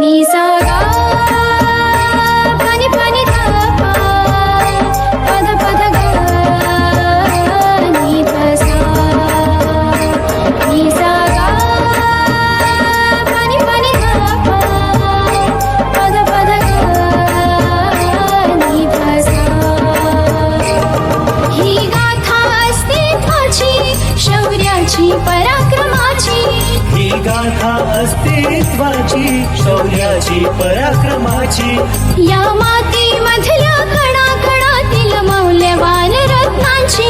नि सा गा पनि पनि धा पा पद पद गा नि ध सा नि सा गा पनि पनि धा पा पद पद गा नि ध सा ही गाथा अस्तित्वाची शौर्याची पराक्रमाची ही गाथा अस्तित्वाची शौर्याची पराक्रमाची या मातीमधल्या कणाकणातील मौल्यवान रत्नांची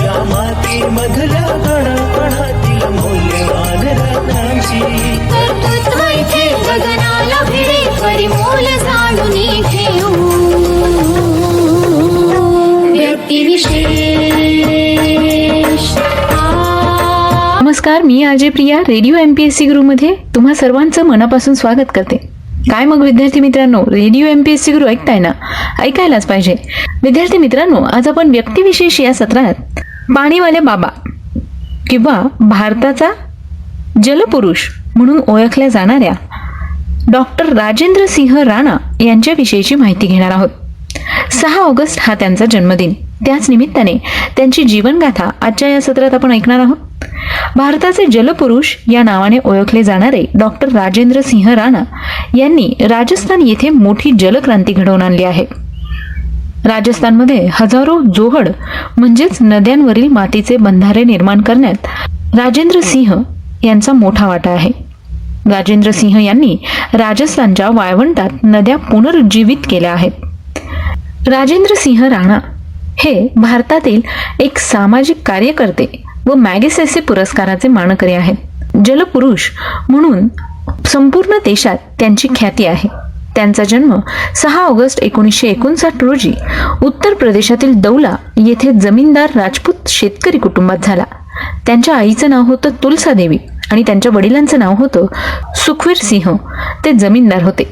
या मातीमधल्या कणाकणातील मौल्यवान रत्नांची कर्तृत्व इथे गगनाला भिडे परिमोल जाणून घेऊ व्यक्तिविशेष नमस्कार, मी अजय प्रिया रेडिओ MPSC गुरुमध्ये तुम्हा सर्वांचं मनापासून स्वागत करते. काय मग विद्यार्थी मित्रांनो, रेडिओ MPSC गुरु ऐकताय ना? ऐकायलाच पाहिजे. विद्यार्थी मित्रांनो, आज आपण व्यक्तिविशेष या सत्रात पाणीवाले बाबा किंवा भारताचा जलपुरुष म्हणून ओळखल्या जाणाऱ्या डॉक्टर राजेंद्र सिंह राणा यांच्याविषयीची माहिती घेणार आहोत. 6 ऑगस्ट हा त्यांचा जन्मदिन. त्याच निमित्ताने त्यांची जीवनगाथा आजच्या या सत्रात आपण ऐकणार आहोत. भारताचे जलपुरुष या नावाने ओळखले जाणारे डॉक्टर राजेंद्र सिंह राणा यांनी राजस्थान येथे मोठी जलक्रांती घडवून आणली आहे. राजस्थानमध्ये हजारो जोहड म्हणजेच नद्यांवरील मातीचे बंधारे निर्माण करण्यात राजेंद्र सिंह यांचा मोठा वाटा आहे. राजेंद्र सिंह यांनी राजस्थानच्या वाळवंटात नद्या पुनरुज्जीवित केल्या आहेत. राजेंद्र सिंह राणा हे भारतातील एक सामाजिक कार्यकर्ते व मॅगसेसे पुरस्काराचे मानकरी आहेत. जलपुरुष म्हणून संपूर्ण देशात त्यांची ख्याती आहे. त्यांचा जन्म 6 ऑगस्ट 1959 रोजी उत्तर प्रदेशातील दौला येथे जमीनदार राजपूत शेतकरी कुटुंबात झाला. त्यांच्या आईचं नाव होतं तुलसा देवी आणि त्यांच्या वडिलांचं नाव होतं सुखवीर सिंह. ते जमीनदार होते.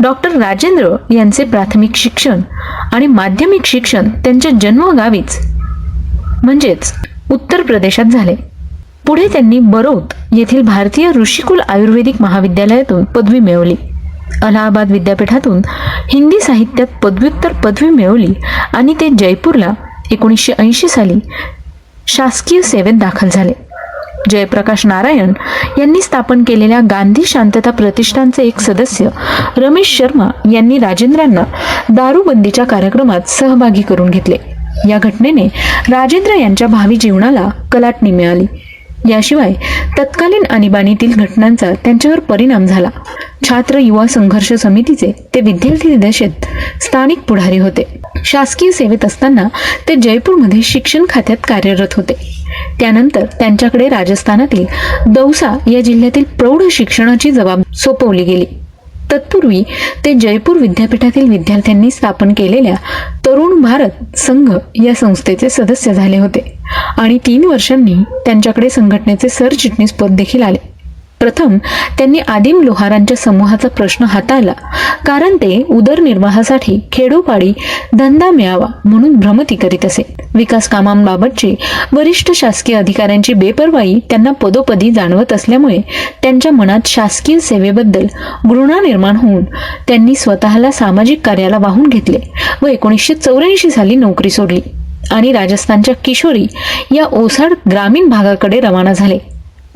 डॉक्टर राजेंद्र यांचे प्राथमिक शिक्षण आणि माध्यमिक शिक्षण त्यांच्या जन्मगावीच म्हणजेच उत्तर प्रदेशात झाले. पुढे त्यांनी बरोद येथील भारतीय ऋषिकुल आयुर्वेदिक महाविद्यालयातून पदवी मिळवली. अलाहाबाद विद्यापीठातून हिंदी साहित्यात पदव्युत्तर पदवी मिळवली आणि ते जयपूरला 1980 साली शासकीय सेवेत दाखल झाले. जयप्रकाश नारायण यांनी स्थापन केलेल्या गांधी शांतता प्रतिष्ठानचे एक सदस्य रमेश शर्मा यांनी राजेंद्रांना दारूबंदीच्या कार्यक्रमात सहभागी करून घेतले. या घटनेने राजेंद्र यांच्या भावी जीवनाला कलाटणी मिळाली. याशिवाय तत्कालीन आणीबाणीतील घटनांचा त्यांच्यावर परिणाम झाला. छात्र युवा संघर्ष समितीचे ते विद्यार्थी दशेत स्थानिक पुढारी होते. शासकीय सेवेत असताना ते जयपूरमध्ये शिक्षण खात्यात कार्यरत होते. त्यानंतर त्यांच्याकडे राजस्थानातील दौसा या जिल्ह्यातील प्रौढ शिक्षणाची जबाबदारी सोपवली गेली. तत्पूर्वी ते जयपूर विद्यापीठातील विद्यार्थ्यांनी स्थापन केलेल्या तरुण भारत संघ या संस्थेचे सदस्य झाले होते आणि 3 वर्षांनी त्यांच्याकडे संघटनेचे सरचिटणीस पद देखील आले. प्रथम त्यांनी आदिम लोहारांच्या समूहाचा प्रश्न हाताळला, कारण ते उदरनिर्वाहासाठी खेडोपाडी धंदा मिळावा म्हणून भ्रमती करीत असे. विकास कामांबाबतची वरिष्ठ शासकीय अधिकाऱ्यांची बेपर्वाई त्यांना पदोपदी जाणवत असल्यामुळे त्यांच्या मनात शासकीय सेवेबद्दल घृणा निर्माण होऊन त्यांनी स्वतःला सामाजिक कार्याला वाहून घेतले व 1984 साली नोकरी सोडली आणि राजस्थानच्या किशोरी या ओसाड ग्रामीण भागाकडे रवाना झाले.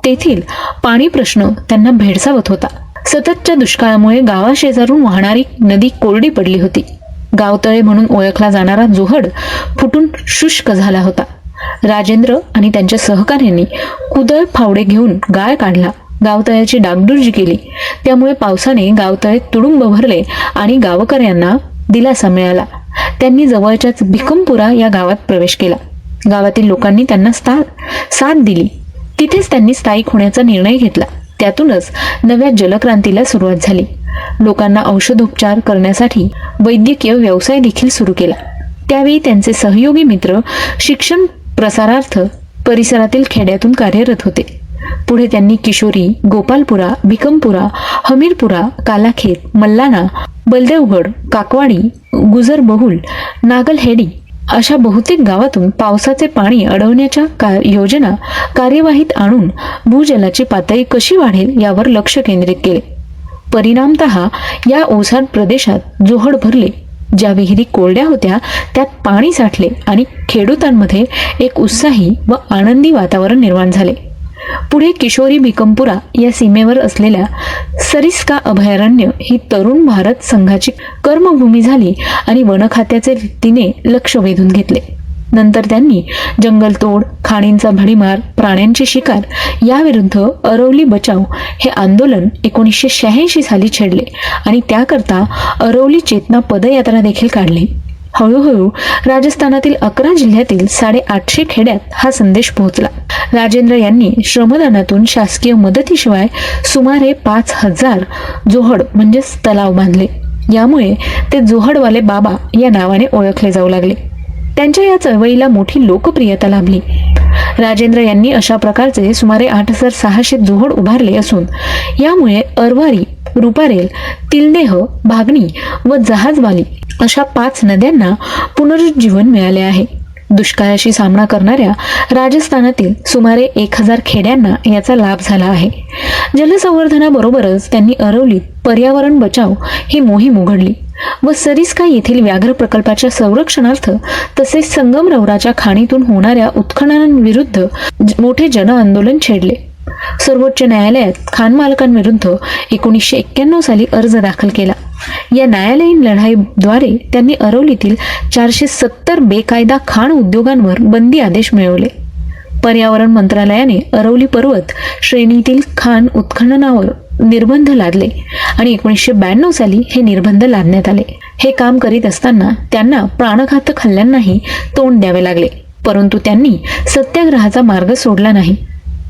तेथील पाणी प्रश्न त्यांना भेडसावत होता. सततच्या दुष्काळामुळे गावाशेजारून वाहणारी नदी कोरडी पडली होती. गावतळे म्हणून ओळखला जाणारा जोहड फुटून शुष्क झाला होता. राजेंद्र आणि त्यांच्या सहकार्यांनी कुदळ फावडे घेऊन गाळ काढला. गावतळ्याची डागडुजी केली. त्यामुळे पावसाने गावतळे तुडुंब भरले आणि गावकऱ्यांना दिलासा मिळाला. त्यांनी जवळच्याच भिकमपुरा या गावात प्रवेश केला. गावातील लोकांनी त्यांना साथ दिली. तिथेच त्यांनी स्थायिक होण्याचा निर्णय घेतला. त्यातूनच नव्या जलक्रांतीला सुरुवात झाली. लोकांना औषधोपचार करण्यासाठी वैद्यकीय व्यवसाय देखील सुरू केला. त्यावेळी त्यांचे सहयोगी मित्र शिक्षण प्रसारार्थ परिसरातील खेड्यातून कार्यरत होते. पुढे त्यांनी किशोरी, गोपालपुरा, भिकमपुरा, हमीरपुरा, कालाखेत, मल्लाना, बलदेवगड, काकवाडी, गुजरबहुल, नागलहेडी अशा बहुतेक गावातून पावसाचे पाणी अडवण्याच्या योजना कार्यवाहीत आणून भूजलाची पातळी कशी वाढेल यावर लक्ष केंद्रित केले. परिणामतः या ओसाड प्रदेशात जोहड भरले. ज्या विहिरी कोरड्या होत्या त्यात पाणी साठले आणि खेडूतांमध्ये एक उत्साही व आनंदी वातावरण निर्माण झाले. पुढे किशोरी भिकमपुरा या सीमेवर असलेल्या सरिस्का अभयारण्य ही तरुण भारत संघाची कर्मभूमी झाली आणि वन खात्याचे तिने लक्ष वेधून घेतले. नंतर त्यांनी जंगलतोड, खाणींचा भडीमार, प्राण्यांची शिकार याविरुद्ध अरवली बचाव हे आंदोलन 1986 साली छेडले आणि त्याकरता अरवली चेतना पदयात्रा देखील काढली. हळूहळू राजस्थानातील 11 जिल्ह्यातील 850 खेड्यात हा संदेश पोहोचला. राजेंद्र यांनी श्रमदानातून शासकीय मदतीशिवाय सुमारे 5000 जोहड म्हणजेच तलाव बांधले. यामुळे ते जोहडवाले बाबा या नावाने ओळखले जाऊ लागले. त्यांच्या या चळवळीला मोठी लोकप्रियता लाभली. राजेंद्र यांनी अशा प्रकारचे सुमारे 8600 जोहड उभारले असून यामुळे अरवारी, रुपारेल, तिलदेह, भागणी व जहाजवाली अशा 5 नद्यांना पुनरुज्जीवन मिळाले आहे. दुष्काळाशी सामना करणाऱ्या राजस्थानातील सुमारे 1000 खेड्यांना याचा लाभ झाला आहे. जलसंवर्धनाबरोबरच त्यांनी अरवलीत पर्यावरण बचाव ही मोहीम उघडली व सरिस्का येथील व्याघ्र प्रकल्पाच्या संरक्षणार्थ तसेच संगमरवराच्या खाणीतून होणाऱ्या उत्खननांविरुद्ध मोठे जनआंदोलन छेडले. सर्वोच्च न्यायालयात खाण मालकांविरुद्ध 1991 साली अर्ज दाखल केला. या न्यायालयीन लढाईद्वारे त्यांनी अरवलीतील 470 बेकायदा खाण उद्योगांवर बंदी आदेश मिळवले. पर्यावरण मंत्रालयाने अरवली पर्वत श्रेणीतील खाण उत्खननावर निर्बंध लादले आणि 1992 साली हे निर्बंध लादण्यात आले. हे काम करीत असताना त्यांना प्राणघातक हल्ल्यांनाही तोंड द्यावे लागले, परंतु त्यांनी सत्याग्रहाचा मार्ग सोडला नाही.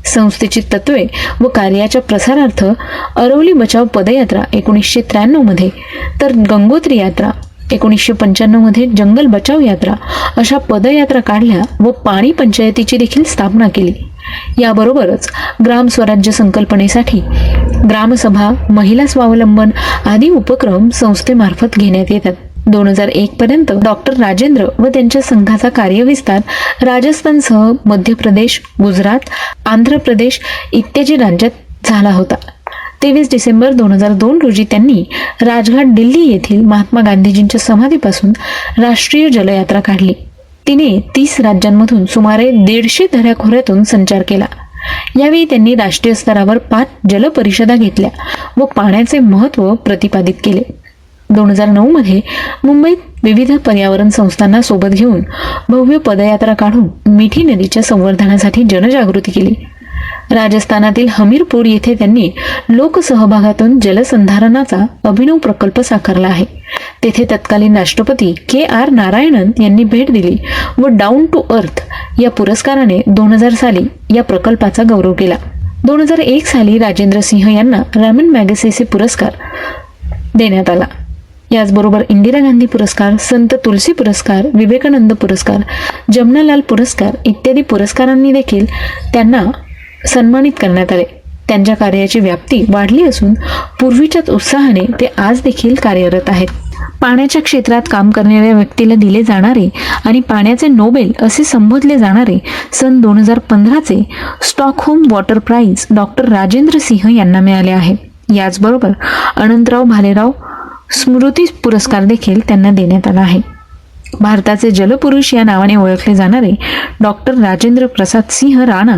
संस्थेची तत्वे व कार्याच्या प्रसारार्थ अरवली बचाव पदयात्रा 1993 मध्ये तर गंगोत्री यात्रा 1995 मध्ये जंगल बचाव यात्रा अशा पदयात्रा काढल्या व पाणी पंचायतीची देखील स्थापना केली. याबरोबरच ग्राम स्वराज्य संकल्पनेसाठी ग्रामसभा, महिला स्वावलंबन आदी उपक्रम संस्थेमार्फत घेण्यात येतात. 2001 पर्यंत डॉक्टर राजेंद्र व त्यांच्या संघाचा कार्यविस्तार राजस्थानसह मध्य प्रदेश, गुजरात, आंध्र प्रदेश इत्यादी राज्यात झाला होता. 23 डिसेंबर 2002 रोजी त्यांनी राजघाट, दिल्ली येथील महात्मा गांधीजींच्या समाधीपासून राष्ट्रीय जलयात्रा काढली. तिने 30 राज्यांमधून सुमारे 150 दऱ्याखोऱ्यातून संचार केला. यावेळी त्यांनी राष्ट्रीय स्तरावर 5 जलपरिषदा घेतल्या व पाण्याचे महत्त्व प्रतिपादित केले. 2009 मध्ये मुंबईत विविध पर्यावरण संस्थांना सोबत घेऊन भव्य पदयात्रा काढून मिठी नदीच्या संवर्धनासाठी जनजागृती केली. राजस्थानातील हमीरपूर येथे त्यांनी लोकसहभागातून जलसंधारणाचा अभिनव प्रकल्प साकारला आहे. तेथे तत्कालीन राष्ट्रपती KR नारायणन यांनी भेट दिली व डाऊन टू अर्थ या पुरस्काराने 2000 साली या प्रकल्पाचा गौरव केला. 2001 साली राजेंद्र सिंह यांना रामन मॅगसेसे पुरस्कार देण्यात आला. याचबरोबर इंदिरा गांधी पुरस्कार, संत तुलसी पुरस्कार, विवेकानंद पुरस्कार, जमनालाल पुरस्कार इत्यादी पुरस्कारांनी देखील त्यांना सन्मानित करण्यात आले. त्यांच्या कार्याची व्याप्ती वाढली असून पूर्वीच्याच उत्साहाने ते आज देखील कार्यरत आहेत. पाण्याच्या क्षेत्रात काम करणाऱ्या व्यक्तीला दिले जाणारे आणि पाण्याचे नोबेल असे संबोधले जाणारे सन 2015चे Stockholm water prize doctor Rajendra Singh यांना मिळाले आहे. याचबरोबर अनंतराव भालेराव स्मृती पुरस्कार देखील त्यांना देण्यात आला आहे. भारताचे जलपुरुष या नावाने ओळखले जाणारे डॉक्टर राजेंद्र प्रसाद सिंह राणा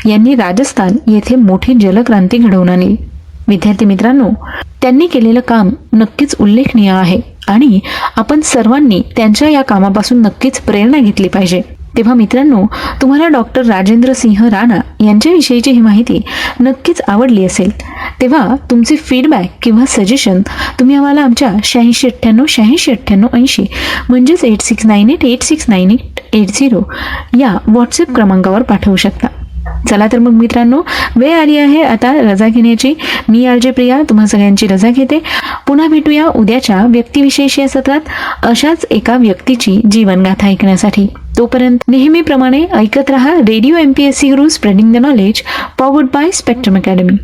यांनी राजस्थान येथे मोठी जलक्रांती घडवून आणली. विद्यार्थी मित्रांनो, त्यांनी केलेलं काम नक्कीच उल्लेखनीय आहे आणि आपण सर्वांनी त्यांच्या या कामापासून नक्कीच प्रेरणा घेतली पाहिजे. तेव्हा मित्रांनो, तुम्हाला डॉक्टर राजेंद्र सिंह राणा यांच्याविषयीची ही माहिती नक्कीच आवडली असेल. तेव्हा तुमचे फीडबॅक किंवा सजेशन तुम्ही आम्हाला आमच्या 8698869880 म्हणजेच 8698869880 या व्हॉट्सअप क्रमांकावर पाठवू शकता. चला तर मग मित्रांनो, वेळ आली आहे आता रजा घेण्याची. मी RJ प्रिया तुम्हा सगळ्यांची रजा घेते. पुन्हा भेटूया उद्याच्या व्यक्तिविशेष या सत्रात अशाच एका व्यक्तीची जीवनगाथा ऐकण्यासाठी. तोपर्यंत नेहमीप्रमाणे ऐकत रहा radio MPSC Guru, spreading the knowledge, powered by spectrum academy.